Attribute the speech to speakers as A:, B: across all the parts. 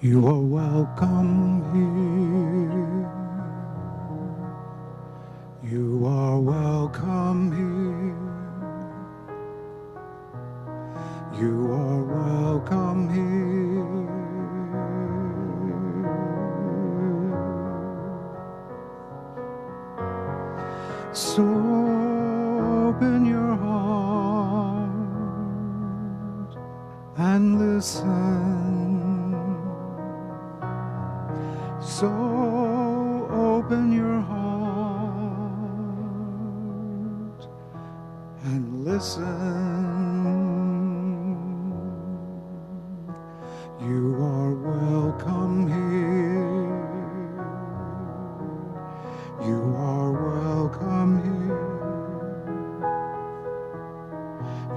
A: You are welcome here. You are welcome here. You are welcome here. So open your heart and listen. So open your heart and listen. You are welcome here. You are welcome here.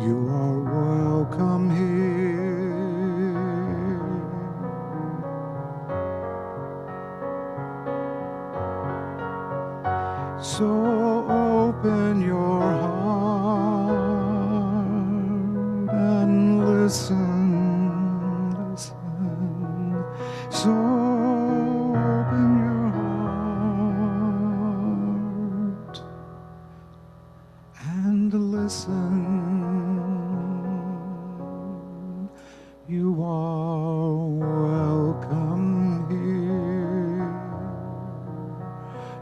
A: You are welcome here. So open your heart and listen, listen. So open your heart and listen. You are welcome here.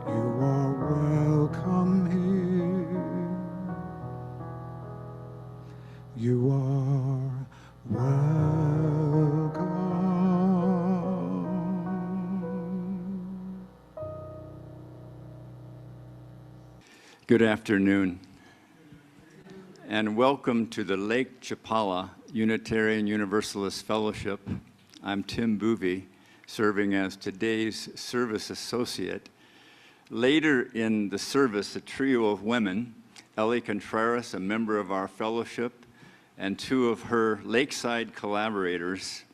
A: You are welcome here. You are welcome.
B: Good afternoon, and welcome to the Lake Chapala Unitarian Universalist Fellowship. I'm Tim Boeve, serving as today's service associate. Later in the service, a trio of women, Elly Contreras, a member of our fellowship, and two of her Lakeside collaborators,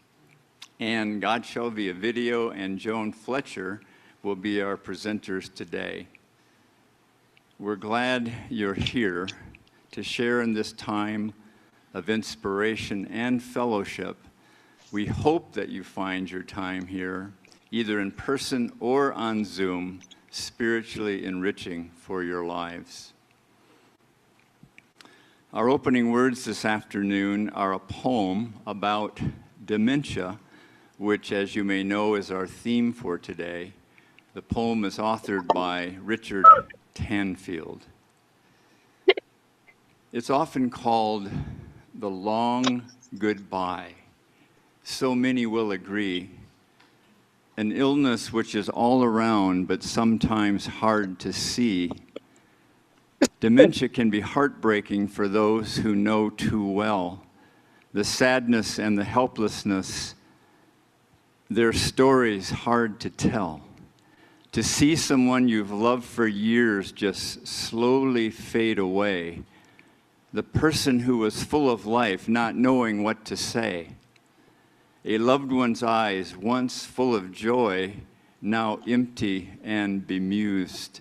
B: and Godshall via video, and Joan Fletcher will be our presenters today. We're glad you're here to share in this time of inspiration and fellowship. We hope that you find your time here, either in person or on Zoom, spiritually enriching for your lives. Our opening words this afternoon are a poem about dementia, which, as you may know, is our theme for today. The poem is authored by Richard Tanfield. It's often called the long goodbye. So many will agree. An illness which is all around, but sometimes hard to see. Dementia can be heartbreaking for those who know too well. The sadness and the helplessness, their stories hard to tell. To see someone you've loved for years just slowly fade away. The person who was full of life, not knowing what to say. A loved one's eyes, once full of joy, now empty and bemused.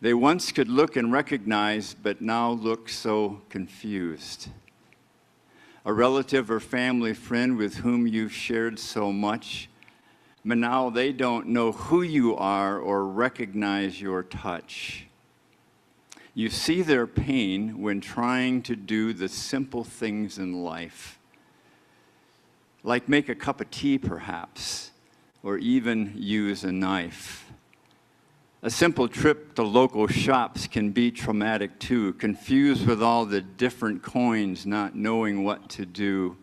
B: They once could look and recognize, but now look so confused. A relative or family friend with whom you've shared so much, but now they don't know who you are or recognize your touch. You see their pain when trying to do the simple things in life. Like make a cup of tea, perhaps, or even use a knife. A simple trip to local shops can be traumatic too, confused with all the different coins, not knowing what to do.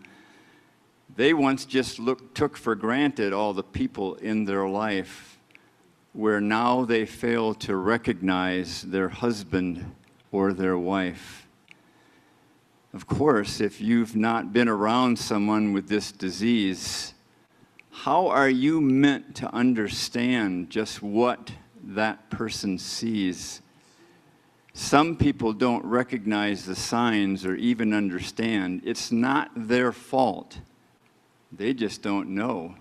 B: They once just took for granted all the people in their life, where now they fail to recognize their husband or their wife. Of course, if you've not been around someone with this disease, how are you meant to understand just what that person sees? Some people don't recognize the signs or even understand. It's not their fault. They just don't know,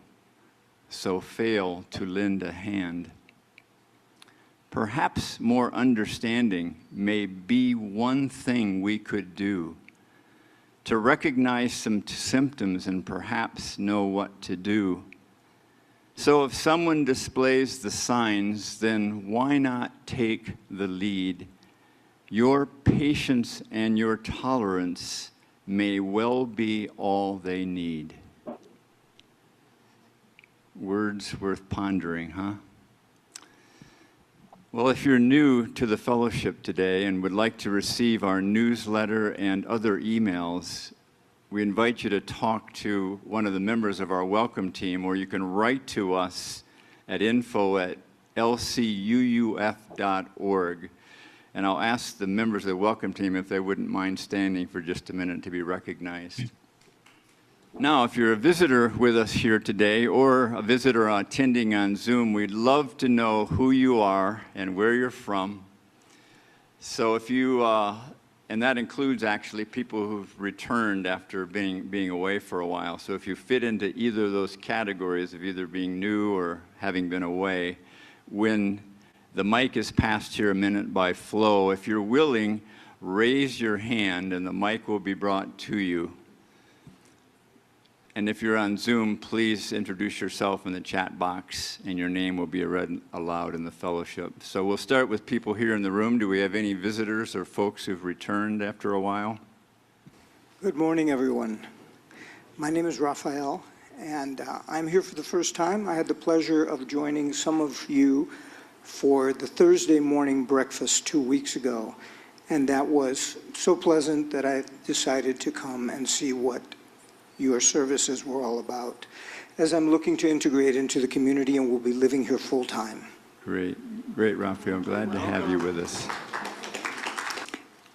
B: so fail to lend a hand. Perhaps more understanding may be one thing we could do to recognize some symptoms and perhaps know what to do. So if someone displays the signs, then why not take the lead? Your patience and your tolerance may well be all they need. Words worth pondering, huh? Well, if you're new to the fellowship today and would like to receive our newsletter and other emails, we invite you to talk to one of the members of our welcome team, or you can write to us at info@lcuuf.org. And I'll ask the members of the welcome team if they wouldn't mind standing for just a minute to be recognized. Now, if you're a visitor with us here today or a visitor attending on Zoom, we'd love to know who you are and where you're from. So if you, and that includes actually people who've returned after being away for a while. So if you fit into either of those categories of either being new or having been away, when the mic is passed here a minute by Flo, if you're willing, raise your hand and the mic will be brought to you. And if you're on Zoom, please introduce yourself in the chat box, and your name will be read aloud in the fellowship. So we'll start with people here in the room. Do we have any visitors or folks who've returned after a while?
C: Good morning, everyone. My name is Raphael, and I'm here for the first time. I had the pleasure of joining some of you for the Thursday morning breakfast 2 weeks ago, and that was so pleasant that I decided to come and see what your services were all about, as I'm looking to integrate into the community and will be living here full time.
B: Great, Raphael. Glad to have you with us.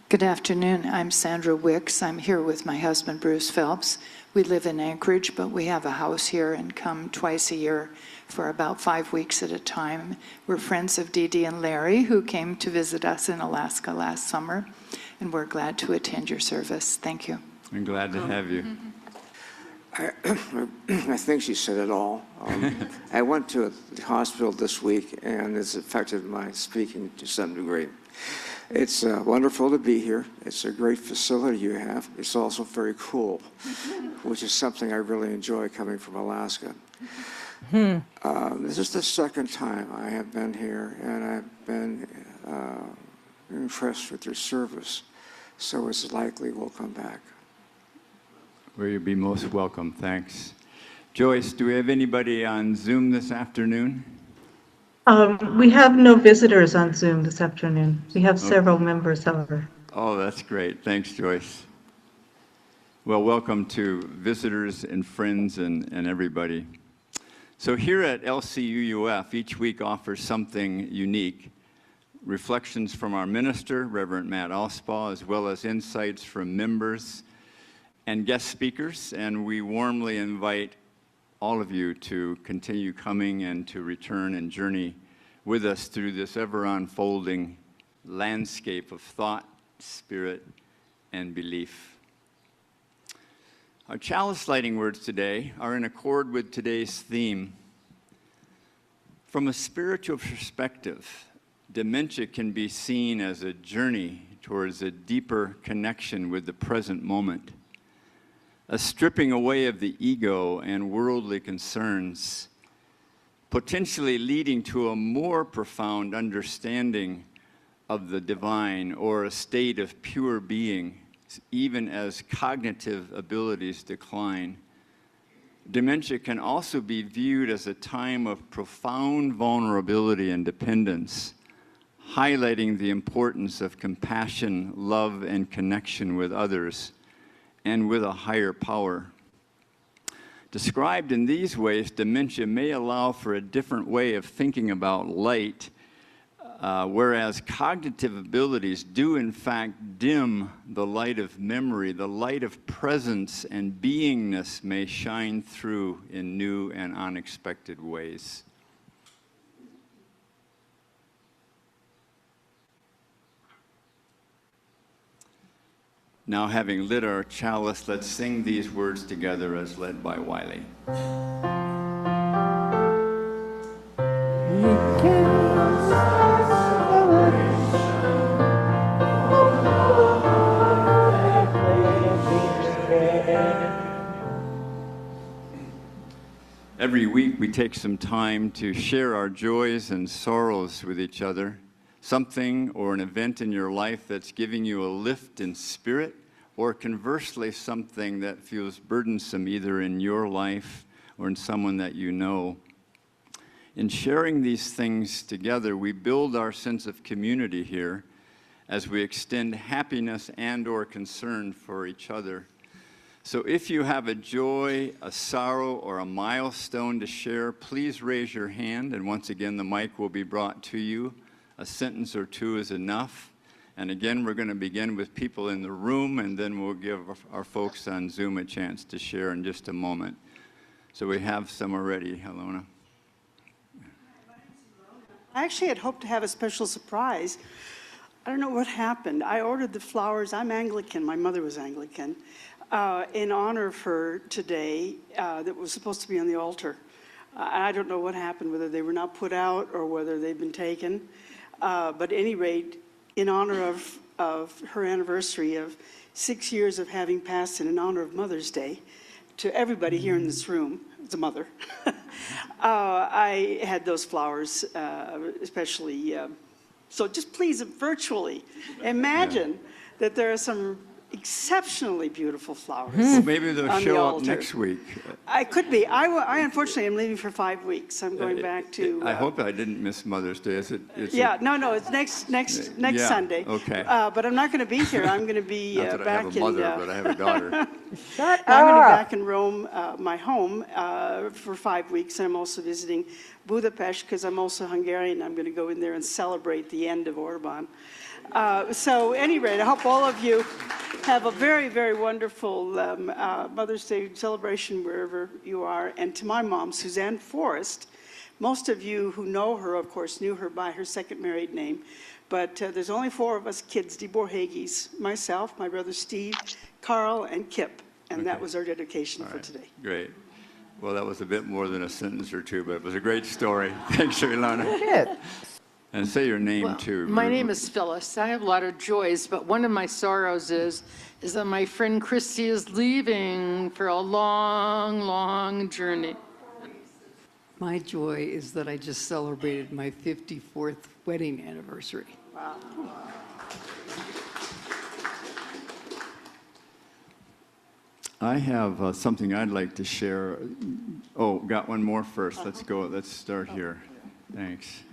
D: Good afternoon. I'm Sandra Wicks. I'm here with my husband, Bruce Phelps. We live in Anchorage, but we have a house here and come twice a year for about 5 weeks at a time. We're friends of Dee Dee and Larry, who came to visit us in Alaska last summer, and we're glad to attend your service. Thank you.
B: I'm glad to have you.
E: I think she said it all. I went to the hospital this week, and it's affected my speaking to some degree. It's wonderful to be here. It's a great facility you have. It's also very cool, which is something I really enjoy coming from Alaska. This is the second time I have been here, and I've been impressed with your service, so it's likely we'll come back.
B: Where you'll be most welcome. Thanks. Joyce, do we have anybody on Zoom this afternoon?
F: We have no visitors on Zoom this afternoon. We have several members, however.
B: Oh, that's great. Thanks, Joyce. Well, welcome to visitors and friends and everybody. So here at LCUUF, each week offers something unique. Reflections from our minister, Reverend Matt Alspaugh, as well as insights from members and guest speakers, and we warmly invite all of you to continue coming and to return and journey with us through this ever-unfolding landscape of thought, spirit, and belief. Our chalice lighting words today are in accord with today's theme. From a spiritual perspective, dementia can be seen as a journey towards a deeper connection with the present moment, a stripping away of the ego and worldly concerns, potentially leading to a more profound understanding of the divine or a state of pure being, even as cognitive abilities decline. Dementia can also be viewed as a time of profound vulnerability and dependence, highlighting the importance of compassion, love, and connection with others, and with a higher power. Described in these ways, dementia may allow for a different way of thinking about light, whereas cognitive abilities do in fact dim the light of memory. The light of presence and beingness may shine through in new and unexpected ways. Now, having lit our chalice, let's sing these words together as led by Wiley. Every week we take some time to share our joys and sorrows with each other. Something or an event in your life that's giving you a lift in spirit, or conversely something that feels burdensome either in your life or in someone that you know. In sharing these things together, we build our sense of community here as we extend happiness and or concern for each other. So if you have a joy, a sorrow, or a milestone to share, please raise your hand, and once again the mic will be brought to you. A sentence or two is enough. And again, we're going to begin with people in the room, and then we'll give our folks on Zoom a chance to share in just a moment. So we have some already. Helena.
G: I actually had hoped to have a special surprise. I don't know what happened. I ordered the flowers. I'm Anglican. My mother was Anglican. In honor for today, that was supposed to be on the altar. I don't know what happened, whether they were not put out or whether they've been taken. But at any rate, in honor of her anniversary of 6 years of having passed, and in honor of Mother's Day, to everybody here in this room, as a mother, I had those flowers, especially. So just please, virtually, imagine that there are some exceptionally beautiful flowers.
B: Well, maybe they'll
G: on
B: show
G: the
B: up
G: altar.
B: next week.
G: I could be. I unfortunately am leaving for 5 weeks. I'm going back to.
B: I hope I didn't miss Mother's Day. Is it?
G: No, it's next
B: Yeah,
G: Sunday.
B: okay.
G: But I'm not going to be here. I'm going to be
B: Not that I
G: back
B: have a mother, but I have a daughter.
G: I'm going to be back in Rome, my home, for 5 weeks. And I'm also visiting Budapest because I'm also Hungarian. I'm going to go in there and celebrate the end of Orban. So at any rate, I hope all of you have a very, very wonderful Mother's Day celebration wherever you are. And to my mom, Suzanne Forrest, most of you who know her, of course, knew her by her second married name. But there's only 4 of us kids, de Borhages, myself, my brother Steve, Carl, and Kip. And that was our dedication for today.
B: Great. Well, that was a bit more than a sentence or two, but it was a great story. Thanks, Ilana.
H: Good.
B: And say your name, too.
H: My name is Phyllis. I have a lot of joys, but one of my sorrows is that my friend Christy is leaving for a long, long journey.
I: My joy is that I just celebrated my 54th wedding anniversary.
G: Wow.
B: I have something I'd like to share. Oh, got one more first. Let's go. Let's start here. Thanks.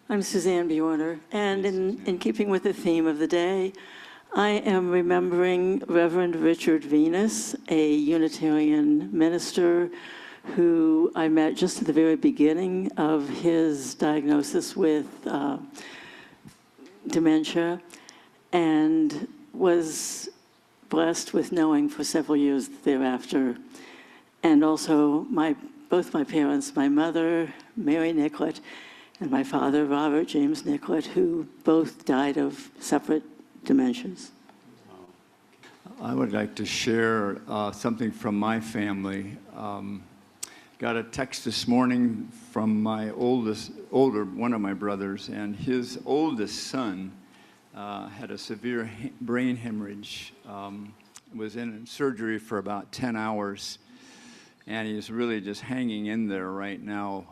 J: I'm Suzanne Bjorner, and in keeping with the theme of the day, I am remembering Reverend Richard Venus, a Unitarian minister who I met just at the very beginning of his diagnosis with dementia, and was blessed with knowing for several years thereafter. And also both my parents, my mother, Mary Nicollet, and my father, Robert James Nicollet, who both died of separate dementias.
B: I would like to share something from my family. Got a text this morning from my one of my brothers, and his oldest son had a severe brain hemorrhage, was in surgery for about 10 hours, and he's really just hanging in there right now.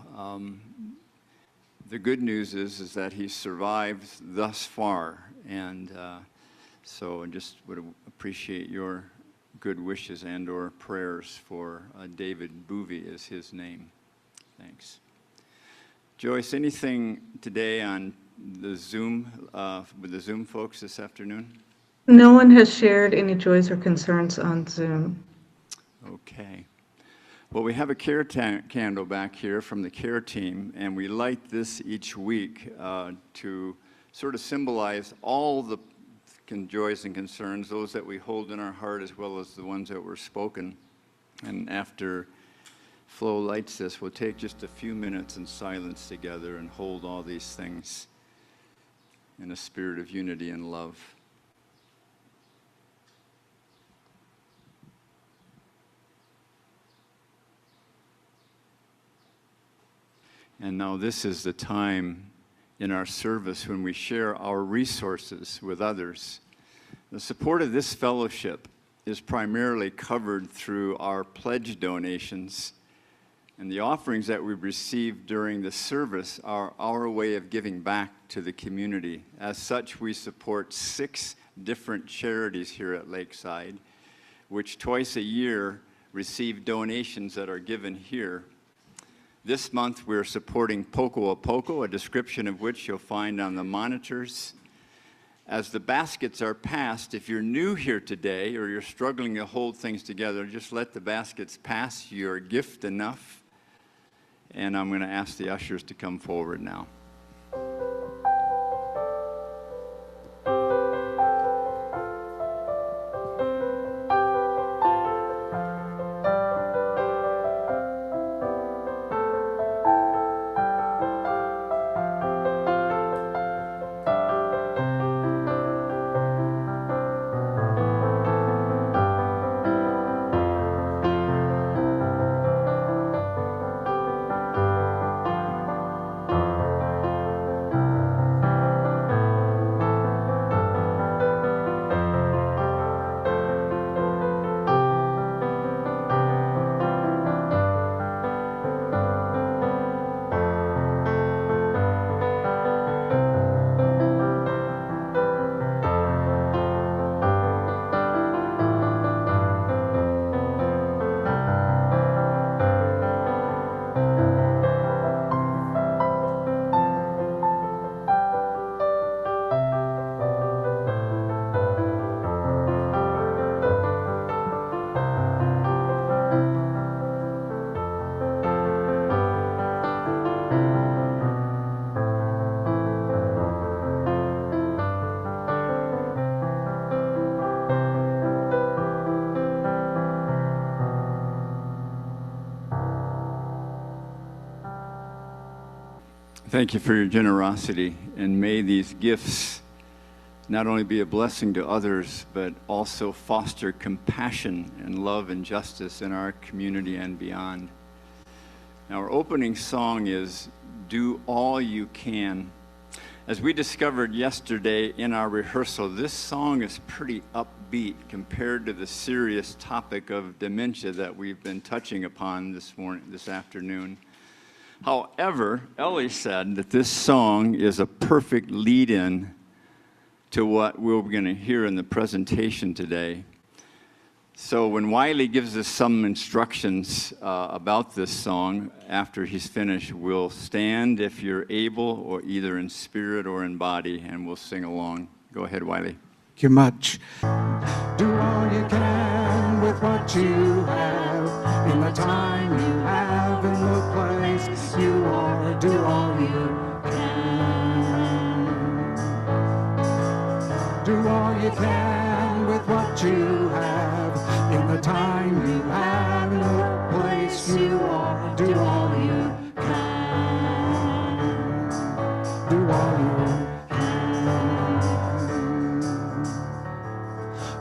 B: The good news is that he survived thus far, and so I just would appreciate your good wishes and or prayers for David Boeve is his name. Thanks. Joyce, anything today on the Zoom, with the Zoom folks this afternoon?
F: No one has shared any joys or concerns on Zoom.
B: Okay. Well, we have a care candle back here from the care team, and we light this each week to sort of symbolize all the joys and concerns, those that we hold in our heart as well as the ones that were spoken. And after Flo lights this, we'll take just a few minutes in silence together and hold all these things in a spirit of unity and love. And now this is the time in our service when we share our resources with others. The support of this fellowship is primarily covered through our pledge donations, and the offerings that we receive during the service are our way of giving back to the community. As such, we support 6 different charities here at Lakeside, which twice a year receive donations that are given here. This month, we're supporting Poco a Poco, a description of which you'll find on the monitors. As the baskets are passed, if you're new here today or you're struggling to hold things together, just let the baskets pass your gift enough. And I'm going to ask the ushers to come forward now. Thank you for your generosity, and may these gifts not only be a blessing to others, but also foster compassion and love and justice in our community and beyond. Now, our opening song is Do All You Can. As we discovered yesterday in our rehearsal, this song is pretty upbeat compared to the serious topic of dementia that we've been touching upon this afternoon. However, Elly said that this song is a perfect lead-in to what we're going to hear in the presentation today. So when Wiley gives us some instructions about this song, after he's finished, we'll stand if you're able, or either in spirit or in body, and we'll sing along. Go ahead, Wiley.
A: Thank you much. Do all you can with what you have, in the time you have, in the place you are. Do all you can. Do all you can with what you have, in the time you have, in the place you are. Do all you can. Do all you can.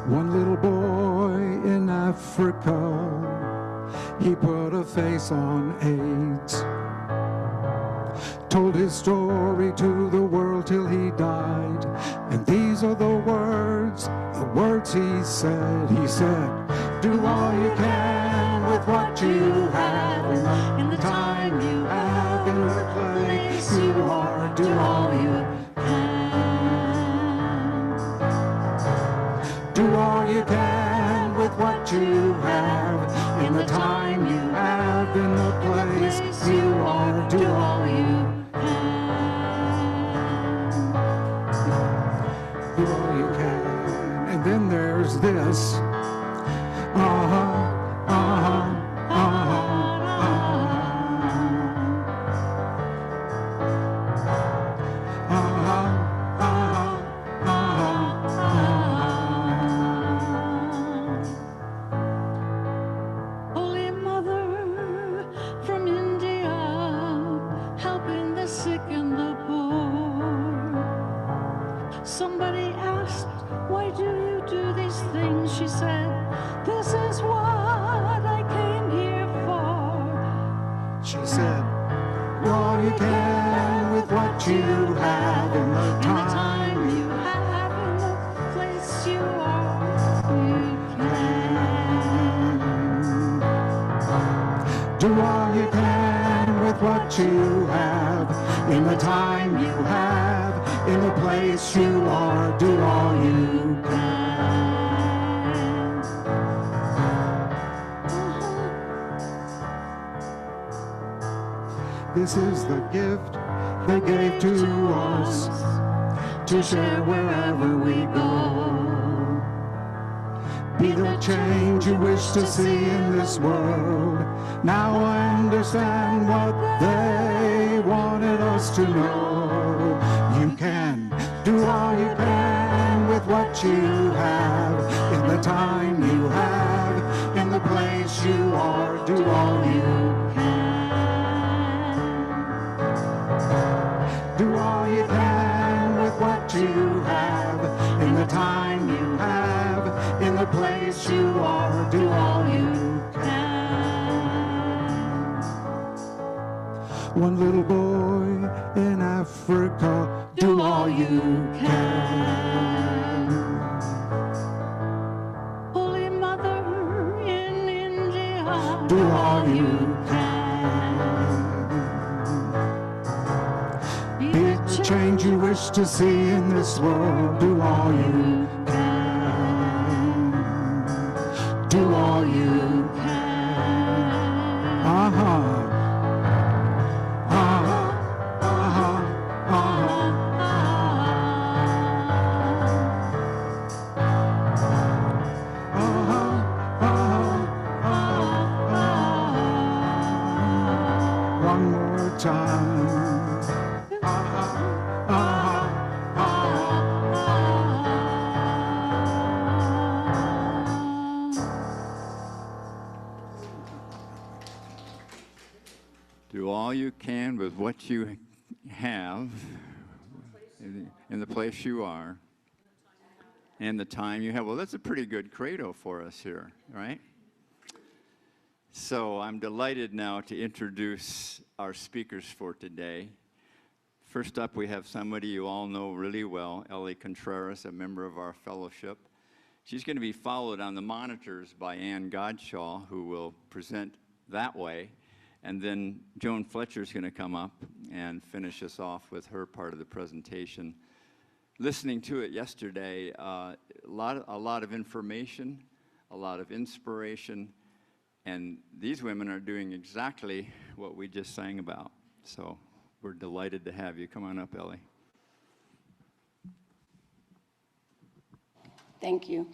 A: One little boy in Africa, he put a face on AIDS, told his story to the world till he died, and these are the words he said. He said, do all you can with what you have, in the time you have, in the place you are. Do all you can. Do all you can with what you have, in the time you have, in the place you are. Do all you can. Do all you can. And then there's this.
K: Holy Mother from India, helping the sick and the poor. Somebody asked, why do you do these things? She said, this is what I came here for.
A: She said, Do all you can with what you have in the time
K: you have in the place you are, you can.
A: Do all you can with what you have in the time you have in the place you are. Do all you can. This is the gift they gave to us to share wherever we go. Be the change you wish to see in this world. Now I understand what they wanted us to know. You can do all you can with what you have in the time you have in the place you are. Do all you can. Do all you can with what you have in the time you have in the place you are. Do all you can. One little boy in Africa. Do all you can.
K: Holy Mother in India.
A: Do all you can. Be the change you wish to see in this world. Do all you can. Do all you can. Uh-huh. One more time.
B: Do all you can with what you have in the place you are and the time you have. Well, that's a pretty good credo for us here, right? So I'm delighted now to introduce our speakers for today. First up, we have somebody you all know really well, Elly Contreras, a member of our fellowship. She's going to be followed on the monitors by Godshall, who will present that way. And then Joan Fletcher is going to come up and finish us off with her part of the presentation. Listening to it yesterday, a lot of information, a lot of inspiration, and these women are doing exactly what we just sang about. So we're delighted to have you. Come on up, Elly.
L: Thank you.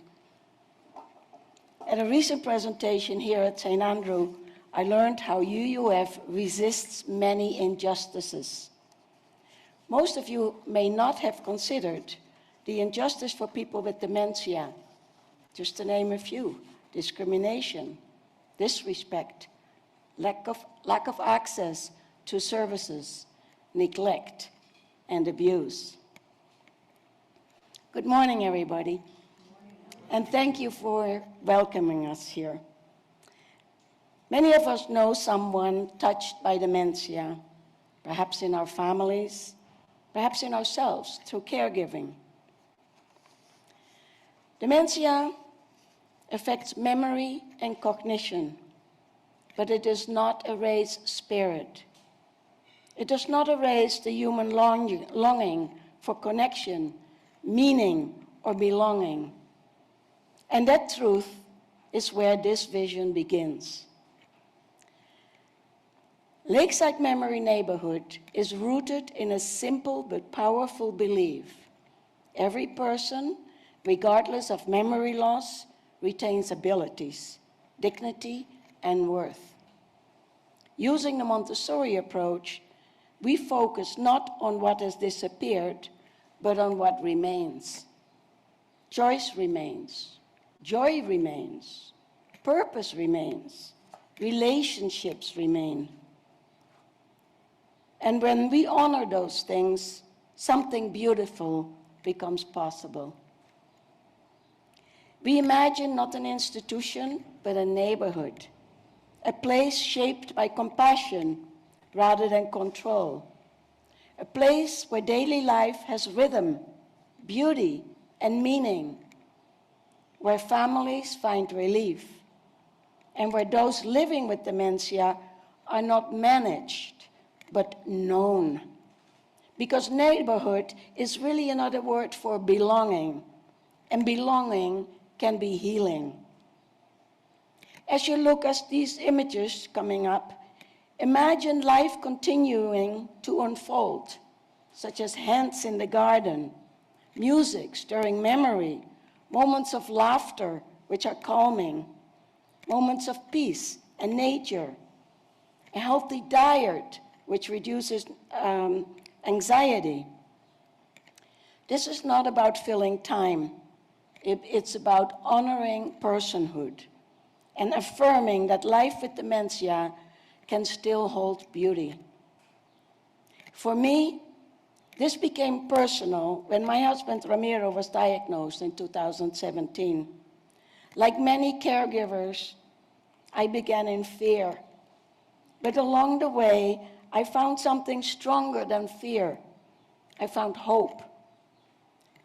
L: At a recent presentation here at St. Andrew, I learned how UUF resists many injustices. Most of you may not have considered the injustice for people with dementia, just to name a few: discrimination, disrespect, lack of access to services, neglect, and abuse. Good morning, everybody, and thank you for welcoming us here. Many of us know someone touched by dementia, perhaps in our families, perhaps in ourselves through caregiving. Dementia affects memory and cognition, but it does not erase spirit. It does not erase the human longing for connection, meaning, or belonging. And that truth is where this vision begins. Lakeside Memory Neighborhood is rooted in a simple but powerful belief. Every person, regardless of memory loss, retains abilities, dignity, and worth. Using the Montessori approach, we focus not on what has disappeared, but on what remains. Choice remains, joy remains, purpose remains, relationships remain. And when we honor those things, something beautiful becomes possible. We imagine not an institution, but a neighborhood, a place shaped by compassion, rather than control. A place where daily life has rhythm, beauty, and meaning, where families find relief, and where those living with dementia are not managed, but known. Because neighborhood is really another word for belonging, and belonging can be healing. As you look at these images coming up, imagine life continuing to unfold, such as hands in the garden, music stirring memory, moments of laughter which are calming, moments of peace and nature, a healthy diet which reduces anxiety. This is not about filling time. It's about honoring personhood and affirming that life with dementia can still hold beauty. For me, this became personal when my husband Ramiro was diagnosed in 2017. Like many caregivers, I began in fear. But along the way, I found something stronger than fear. I found hope.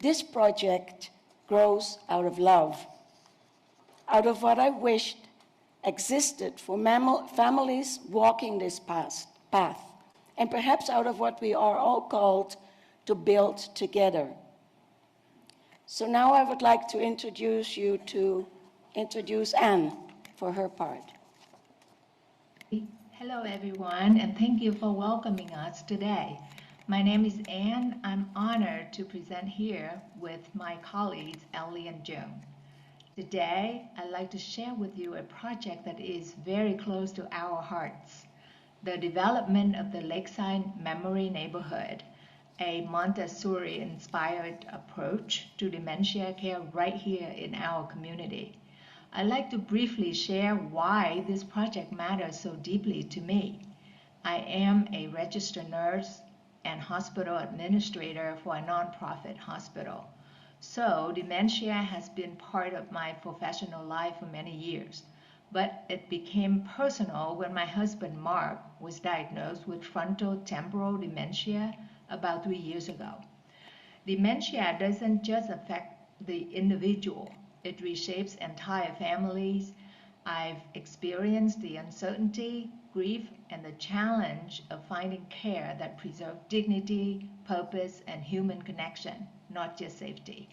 L: This project grows out of love, out of what I wished existed for families walking this path, and perhaps out of what we are all called to build together. So now I would like to introduce Anne for her part.
M: Hello everyone, and thank you for welcoming us today. My name is Anne. I'm honored to present here with my colleagues Elly and Joan. Today, I'd like to share with you a project that is very close to our hearts, the development of the Lakeside Memory Neighborhood, a Montessori-inspired approach to dementia care right here in our community. I'd like to briefly share why this project matters so deeply to me. I am a registered nurse and hospital administrator for a nonprofit hospital. So dementia has been part of my professional life for many years. But it became personal when my husband Mark was diagnosed with frontotemporal dementia about 3 years ago. Dementia doesn't just affect the individual, it reshapes entire families. I've experienced the uncertainty, grief, and the challenge of finding care that preserves dignity, purpose, and human connection, not just safety.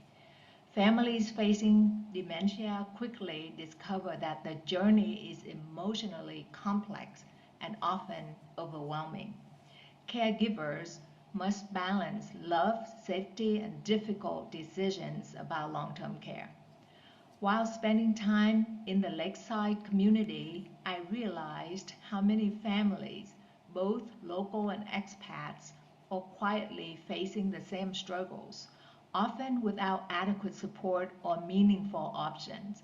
M: Families facing dementia quickly discover that the journey is emotionally complex and often overwhelming. Caregivers must balance love, safety, and difficult decisions about long-term care. While spending time in the Lakeside community, I realized how many families, both local and expats, are quietly facing the same struggles, often without adequate support or meaningful options.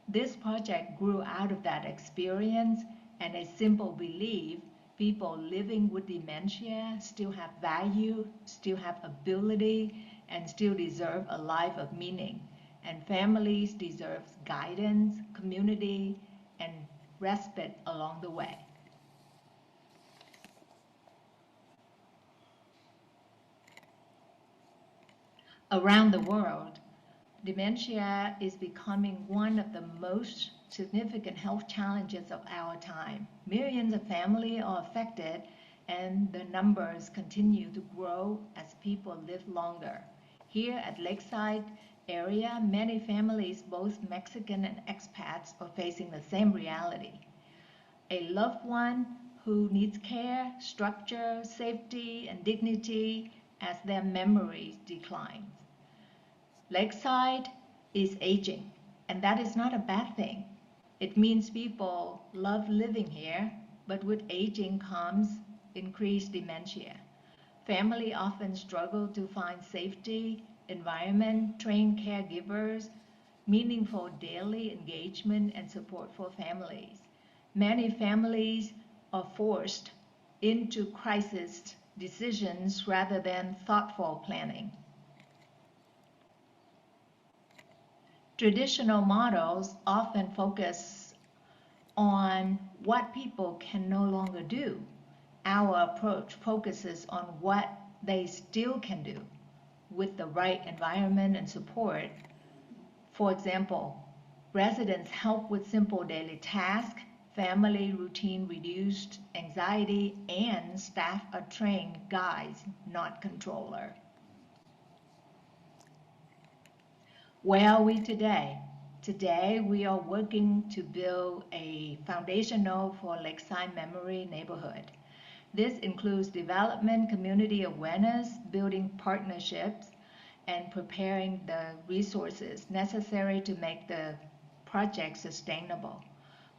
M: This project grew out of that experience and a simple belief: people living with dementia still have value, still have ability, and still deserve a life of meaning. And families deserve guidance, community, and respite along the way. Around the world, dementia is becoming one of the most significant health challenges of our time. Millions of families are affected, and the numbers continue to grow as people live longer. Here at Lakeside area, many families, both Mexican and expats, are facing the same reality. A loved one who needs care, structure, safety, and dignity as their memories decline. Lakeside is aging, and that is not a bad thing. It means people love living here, but with aging comes increased dementia. Families often struggle to find safety, environment, trained caregivers, meaningful daily engagement, and support for families. Many families are forced into crisis decisions rather than thoughtful planning. Traditional models often focus on what people can no longer do, Our approach focuses on what they still can do with the right environment and support. For example, residents help with simple daily tasks, family routine reduced anxiety, and staff are trained guides, not controller. Where are we today? Today, we are working to build a foundation node for Lakeside Memory Neighborhood. This includes development, community awareness, building partnerships, and preparing the resources necessary to make the project sustainable.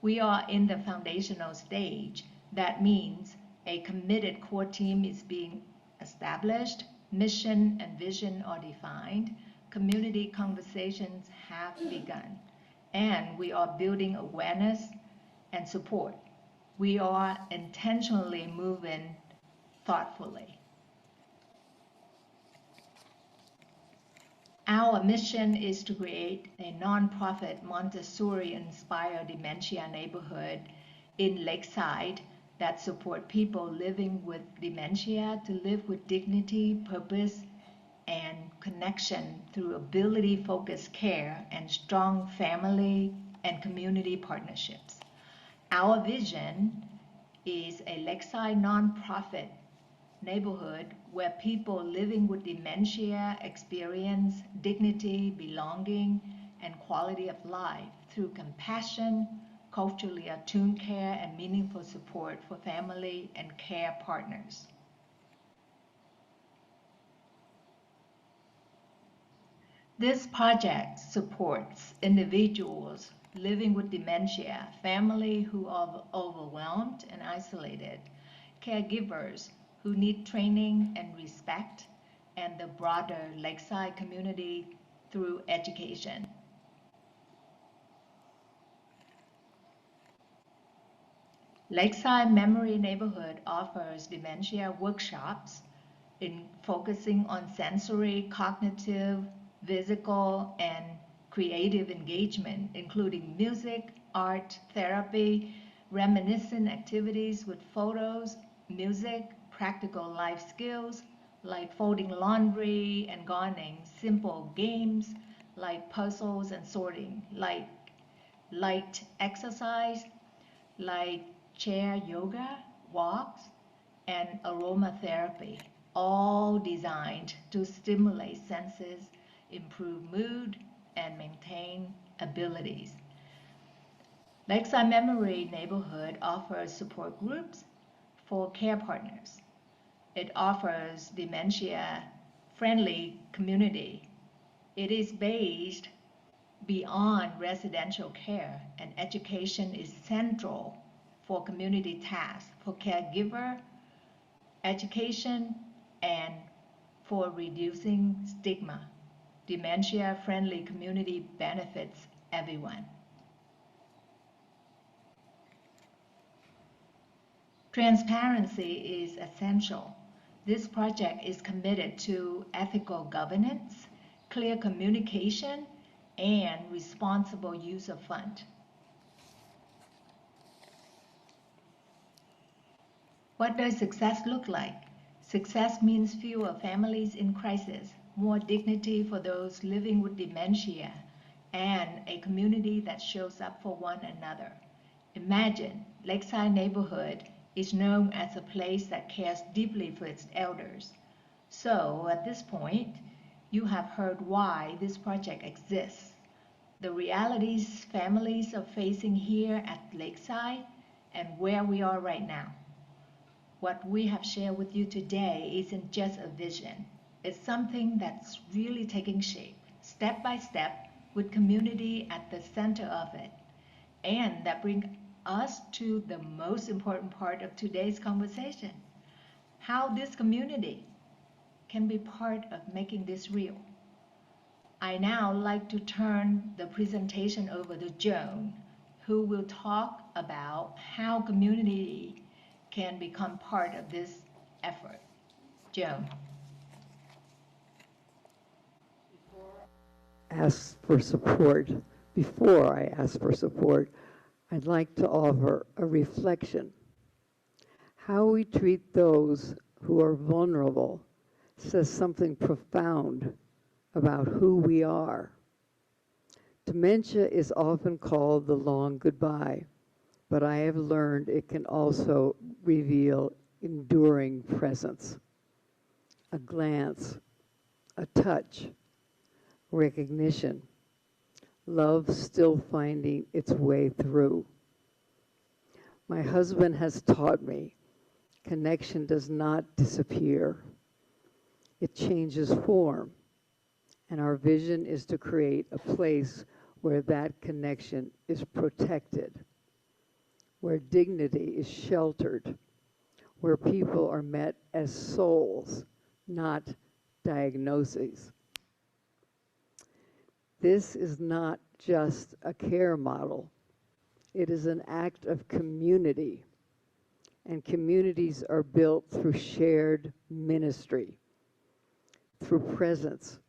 M: We are in the foundational stage. That means a committed core team is being established, mission and vision are defined, community conversations have begun, and we are building awareness and support. We are intentionally moving thoughtfully. Our mission is to create a nonprofit Montessori-inspired dementia neighborhood in Lakeside that support people living with dementia to live with dignity, purpose, and connection through ability-focused care and strong family and community partnerships. Our vision is a Lakeside nonprofit neighborhood where people living with dementia experience dignity, belonging, and quality of life through compassion, culturally attuned care, and meaningful support for family and care partners. This project supports individuals living with dementia, families who are overwhelmed and isolated, caregivers who need training and respect, and the broader Lakeside community through education. Lakeside Memory Neighborhood offers dementia workshops in focusing on sensory, cognitive, physical, and creative engagement, including music, art, therapy, reminiscent activities with photos, music, practical life skills like folding laundry and gardening, simple games like puzzles and sorting, like light exercise, like chair yoga, walks, and aromatherapy, all designed to stimulate senses, improve mood, and maintain abilities. Lakeside Memory Neighborhood offers support groups for care partners. It offers dementia-friendly community. It is based beyond residential care, and education is central for community tasks, for caregiver education, and for reducing stigma. Dementia-friendly community benefits everyone. Transparency is essential. This project is committed to ethical governance, clear communication, and responsible use of funds. What does success look like? Success means fewer families in crisis, more dignity for those living with dementia, and a community that shows up for one another. Imagine Lakeside Neighborhood is known as a place that cares deeply for its elders. So at this point, you have heard why this project exists, the realities families are facing here at Lakeside, and where we are right now. What we have shared with you today isn't just a vision. It's something that's really taking shape, step by step, with community at the center of it. And that brings us to the most important part of today's conversation, how this community can be part of making this real. I now like to turn the presentation over to Joan, who will talk about how community can become part of this effort. Joan.
I: Before I ask for support, I'd like to offer a reflection. How we treat those who are vulnerable says something profound about who we are. Dementia is often called the long goodbye, but I have learned it can also reveal enduring presence. A glance, a touch, recognition, love still finding its way through. My husband has taught me connection does not disappear. It changes form, and our vision is to create a place where that connection is protected, where dignity is sheltered, where people are met as souls, not diagnoses. This is not just a care model. It is an act of community, and communities are built through shared ministry, through presence,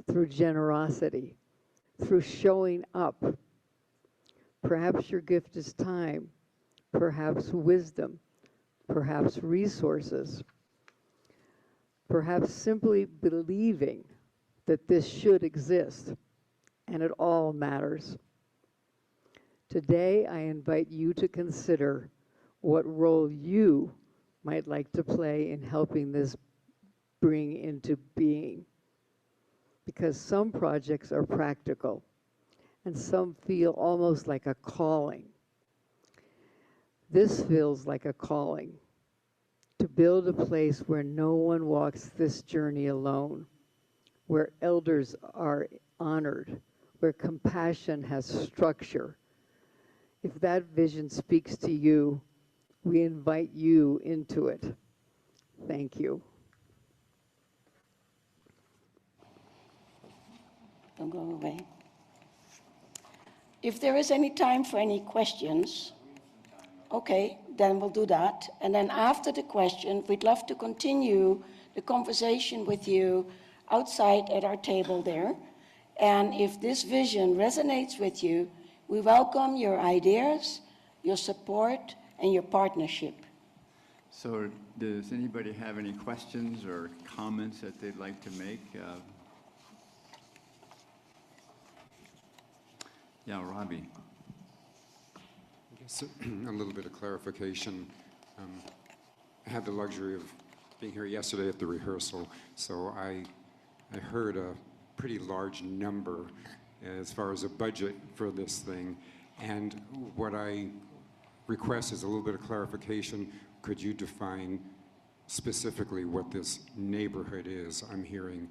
I: through generosity, through showing up. Perhaps your gift is time, perhaps wisdom, perhaps resources, perhaps simply believing that this should exist, and it all matters. Today, I invite you to consider what role you might like to play in helping this bring into being. Because some projects are practical, and some feel almost like a calling. This feels like a calling to build a place where no one walks this journey alone, where elders are honored, where compassion has structure. If that vision speaks to you, we invite you into it. Thank you.
L: Don't go away. If there is any time for any questions, okay, then we'll do that. And then after the question, we'd love to continue the conversation with you outside at our table there. And if this vision resonates with you, we welcome your ideas, your support, and your partnership.
B: So does anybody have any questions or comments that they'd like to make? Yeah, Robbie.
N: I guess a little bit of clarification. I had the luxury of being here yesterday at the rehearsal, so I heard a pretty large number as far as a budget for this thing. And what I request is a little bit of clarification. Could you define specifically what this neighborhood is? I'm hearing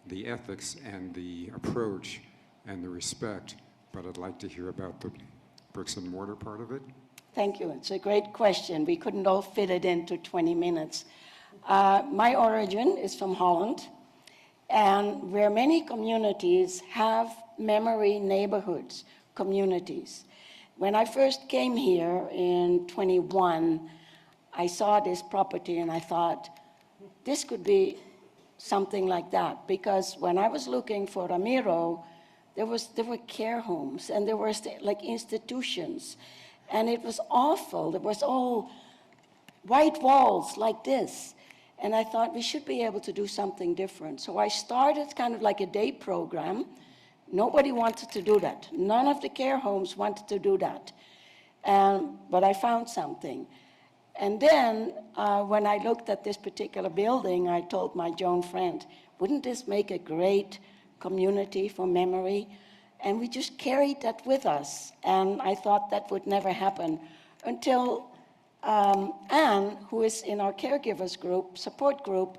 N: the ethics and the approach and the respect, but I'd like to hear about the bricks and mortar part of it.
L: Thank you. It's a great question. We couldn't all fit it into 20 minutes. My origin is from Holland, and where many communities have memory neighborhoods, communities. When I first came here in 21, I saw this property and I thought, this could be something like that. Because when I was looking for Ramiro, there were care homes and there were like institutions. And it was awful. There was all white walls like this. And I thought we should be able to do something different. So I started kind of like a day program. Nobody wanted to do that. None of the care homes wanted to do that. But I found something. And then when I looked at this particular building, I told my Joan friend, wouldn't this make a great community for memory? And we just carried that with us. And I thought that would never happen until Anne, who is in our caregivers group, support group,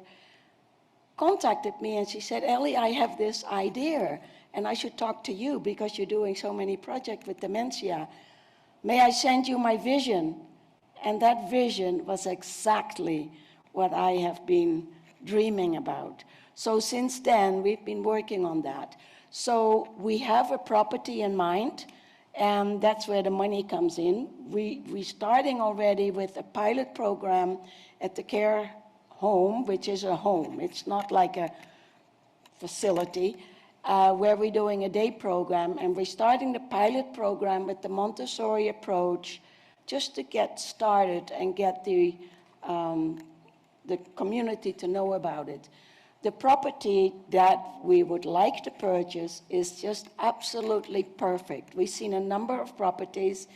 L: contacted me and she said, Elly, I have this idea and I should talk to you because you're doing so many projects with dementia. May I send you my vision? And that vision was exactly what I have been dreaming about. So since then, we've been working on that. So we have a property in mind, and that's where the money comes in. We're starting already with a pilot program at the care home, which is a home. It's not like a facility, where we're doing a day program, and we're starting the pilot program with the Montessori approach just to get started and get the the community to know about it. The property that we would like to purchase is just absolutely perfect. We've seen a number of properties.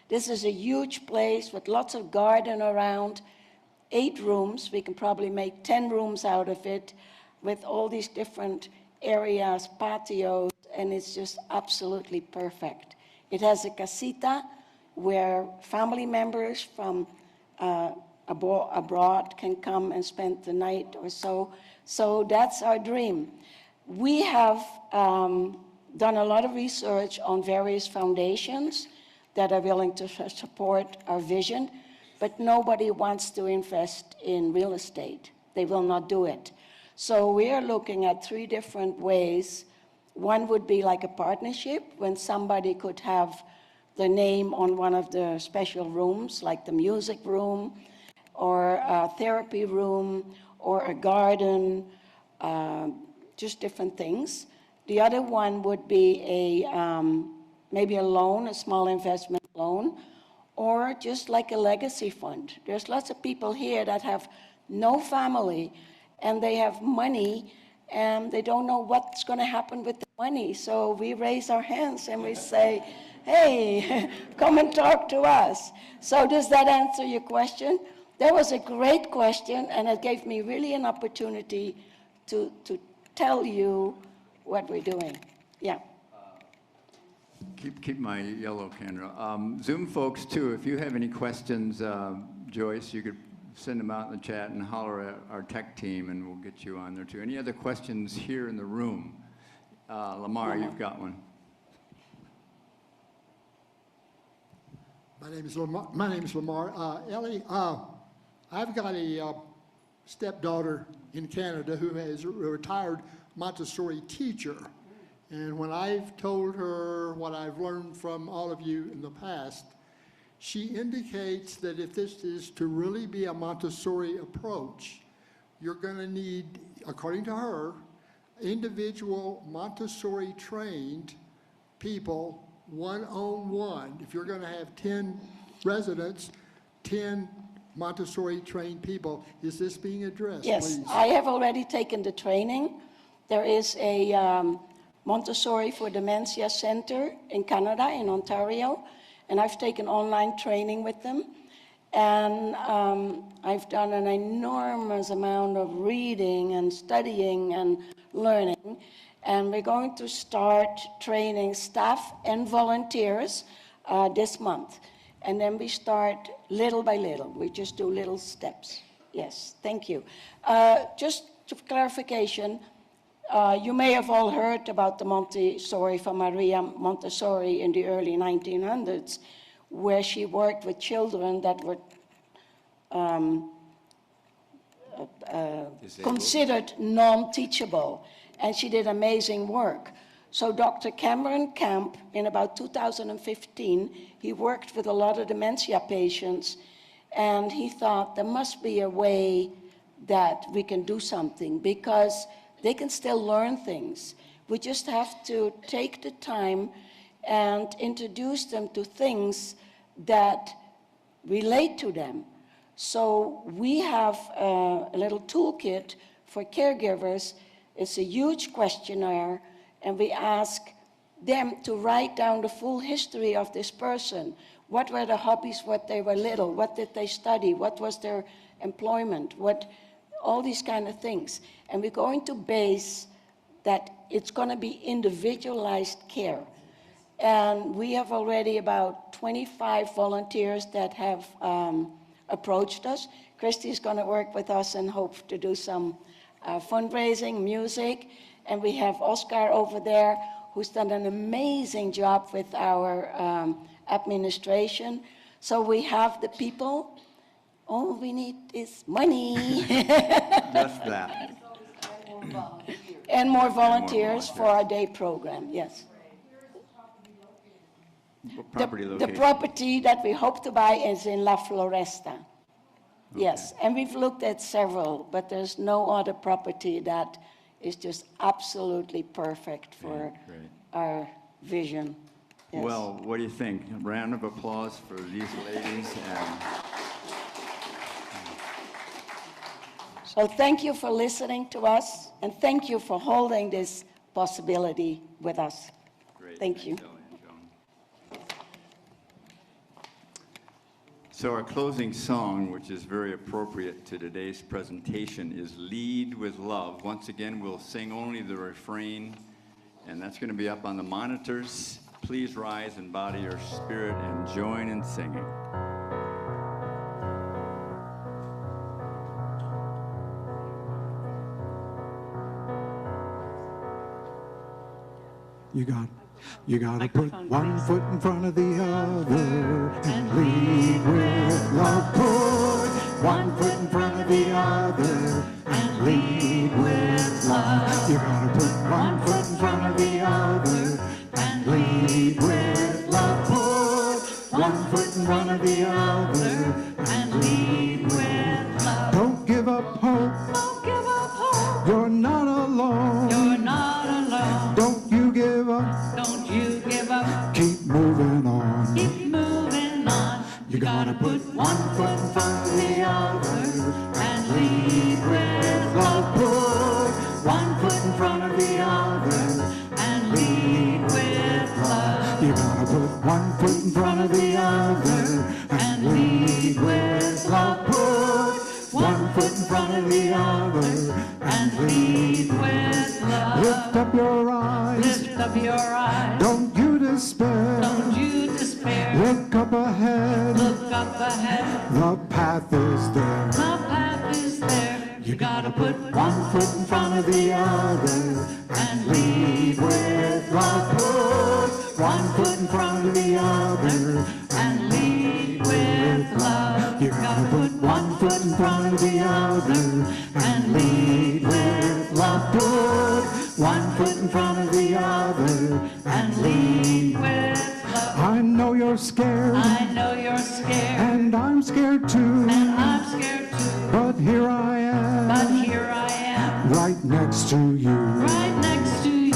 L: This is a huge place with lots of garden around, 8 rooms. We can probably make 10 rooms out of it with all these different areas, patios, and it's just absolutely perfect. It has a casita where family members from abroad can come and spend the night or so. So that's our dream. We have done a lot of research on various foundations that are willing to support our vision, but nobody wants to invest in real estate. They will not do it. So we are looking at 3 different ways. One would be like a partnership, when somebody could have the name on one of the special rooms, like the music room, or a therapy room, or a garden, just different things. The other one would be maybe a loan, a small investment loan, or just like a legacy fund. There's lots of people here that have no family, and they have money, and they don't know what's going to happen with the money. So we raise our hands and we say, hey, come and talk to us. So does that answer your question? That was a great question, and it gave me really an opportunity to tell you what we're doing. Yeah.
B: Keep my yellow candle. Zoom folks, too, if you have any questions, Joyce, you could send them out in the chat and holler at our tech team, and we'll get you on there, too. Any other questions here in the room? Lamar, you've got one.
O: My name is Lamar. Elly, I've got a stepdaughter in Canada who is a retired Montessori teacher. And when I've told her what I've learned from all of you in the past, she indicates that if this is to really be a Montessori approach, you're going to need, according to her, individual Montessori trained people, one-on-one. If you're going to have 10 residents, 10 Montessori trained people, is this being addressed?
L: Yes,
O: please?
L: I have already taken the training. There is a Montessori for Dementia Center in Canada, in Ontario, and I've taken online training with them. And I've done an enormous amount of reading and studying and learning. And we're going to start training staff and volunteers this month. And then we start little by little. We just do little steps. Yes, thank you. Just for clarification, you may have all heard about the Montessori from Maria Montessori in the early 1900s, where she worked with children that were considered non-teachable, and she did amazing work. So Dr. Cameron Camp, in about 2015, he worked with a lot of dementia patients, and he thought there must be a way that we can do something, because they can still learn things. We just have to take the time and introduce them to things that relate to them. So we have a little toolkit for caregivers. It's a huge questionnaire, and we ask them to write down the full history of this person. What were their hobbies when they were little? What did they study? What was their employment? All these kind of things. And we're going to base that it's going to be individualized care. And we have already about 25 volunteers that have approached us. Christy is going to work with us and hope to do some fundraising, music. And we have Oscar over there, who's done an amazing job with our administration. So we have the people. All we need is money.
B: Just that.
L: And more volunteers for our day program, yes.
B: What property
L: The
B: location?
L: property that we hope to buy is in La Floresta. Yes, and we've looked at several, but there's no other property that is just absolutely perfect for our vision. Yes.
B: Well, what do you think? A round of applause for these ladies.
L: So thank you for listening to us, and thank you for holding this possibility with us.
B: Great.
L: Thank you.
B: Thanks, Elly and Joan. So our closing song, which is very appropriate to today's presentation, is Lead with Love. Once again, we'll sing only the refrain, and that's going to be up on the monitors. Please rise and bow to your spirit and join in singing.
A: You gotta put one foot in front of the other and lead with love. Put one foot in front of the other and lead with love. You gotta put one foot in front of the other and lead with love. Put one foot in front of the other and lead with love. Don't give up hope.
K: Don't give up hope.
A: You're not alone.
K: You're not alone.
A: Don't you give up.
K: Don't you give up.
A: Keep moving on.
K: Keep moving on.
A: You gotta put one foot in front of the other and lead with love. Put one foot in front of the other and lead with love. You gotta put one foot in front of the other and lead with love. Put one foot in front of the other and lead with love. Lift up your eyes.
K: Lift up your eyes.
A: Don't you despair.
K: Don't you despair.
A: Look up ahead.
K: Look up ahead.
A: The path is there.
K: The path is there.
A: You gotta put one foot in front of the other and lead with love. Put one foot in front of the other and lead with love. You gotta put one foot in front of the other and lead with love. Put one foot in front of the other and lead with love. I know you're scared.
K: I know you're scared.
A: And I'm scared too.
K: And I'm scared too.
A: But here I am.
K: But here I am.
A: Right next to you.
K: Right next to you.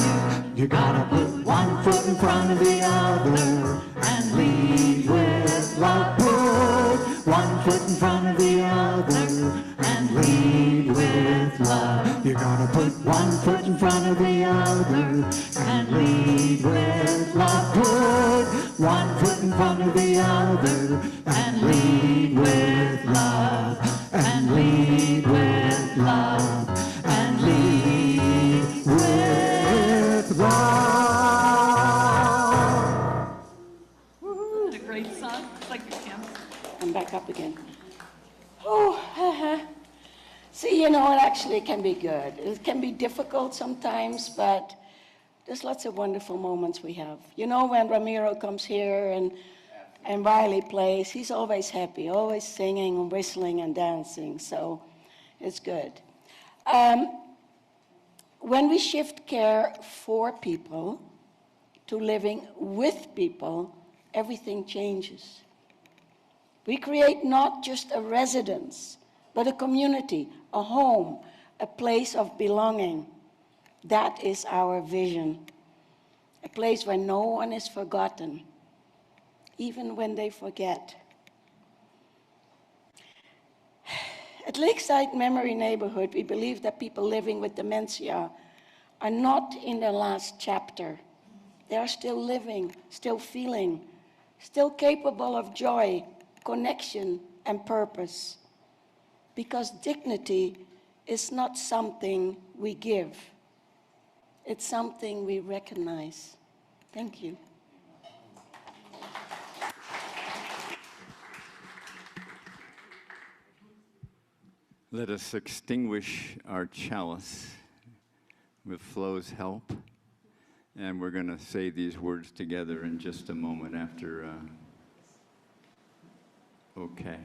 A: You gotta put one foot in front of the other and lead with love. Put one foot in front of the other and lead with love. You gotta put one foot in front of the other and lead with love. Put one foot in front of the other and lead with love. And lead with love. And lead with love.
K: What a great song. Thank you, Kim.
L: I'm back up again. Oh, see, you know, it actually can be good. It can be difficult sometimes, but there's lots of wonderful moments we have. You know, when Ramiro comes here and Riley plays, he's always happy, always singing and whistling and dancing, so it's good. When we shift care for people to living with people, everything changes. We create not just a residence, but a community, a home, a place of belonging. That is our vision. A place where no one is forgotten, even when they forget. At Lakeside Memory Neighborhood, we believe that people living with dementia are not in their last chapter. They are still living, still feeling, still capable of joy, connection, and purpose. Because dignity is not something we give. It's something we recognize. Thank you.
B: Let us extinguish our chalice with Flo's help. And we're going to say these words together in just a moment after. Okay.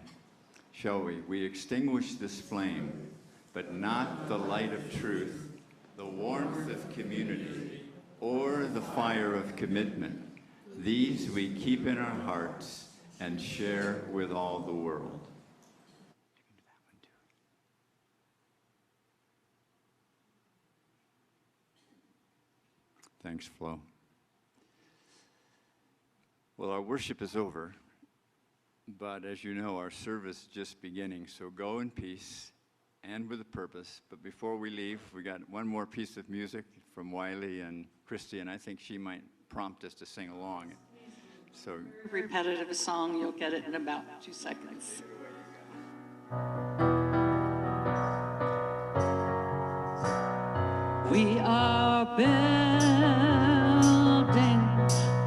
B: Shall we? We extinguish this flame, but not the light of truth, the warmth of community, or the fire of commitment. These we keep in our hearts and share with all the world. Thanks, Flo. Well, our worship is over, but as you know, our service is just beginning, so go in peace and with a purpose. But before we leave, we got one more piece of music from Wiley and Christy, and I think she might prompt us to sing along. So,
J: Repetitive song, you'll get it in about 2 seconds. We are building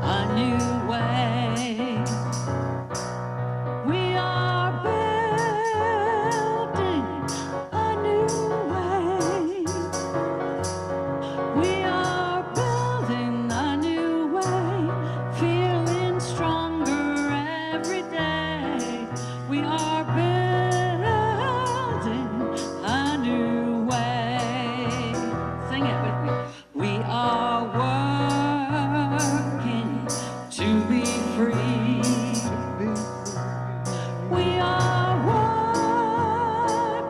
J: a new way. We are building a new way. We are building a new way, feeling stronger every day. We are building a new way. Sing it with me. We are working to be free. We are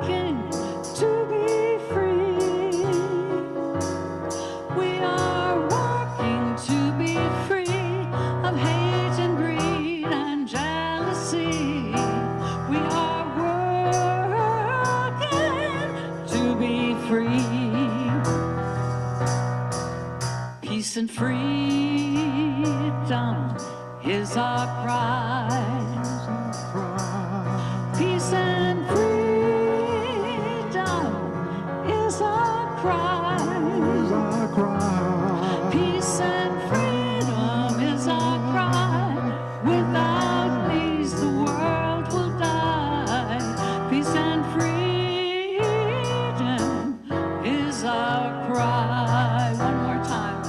J: working to be free. We are working to be free of hate and greed and jealousy. We are working to be free. Peace and freedom is our prize. Peace and freedom is our prize. Peace and freedom is our cry. Without peace, the world will die. Peace and freedom is our cry. One more time.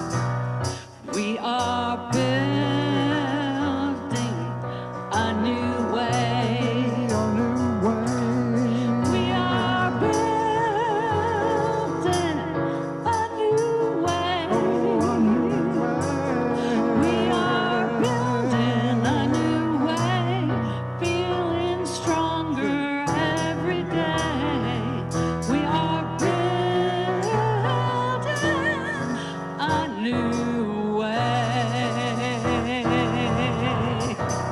J: We are building a new way. We are building a new way. We are building a new way, feeling stronger every day. We are building a new way.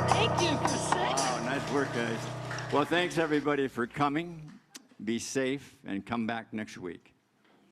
J: Thank you for saying.
B: wow, nice work, guys. Well, thanks everybody for coming. Be safe and come back next week.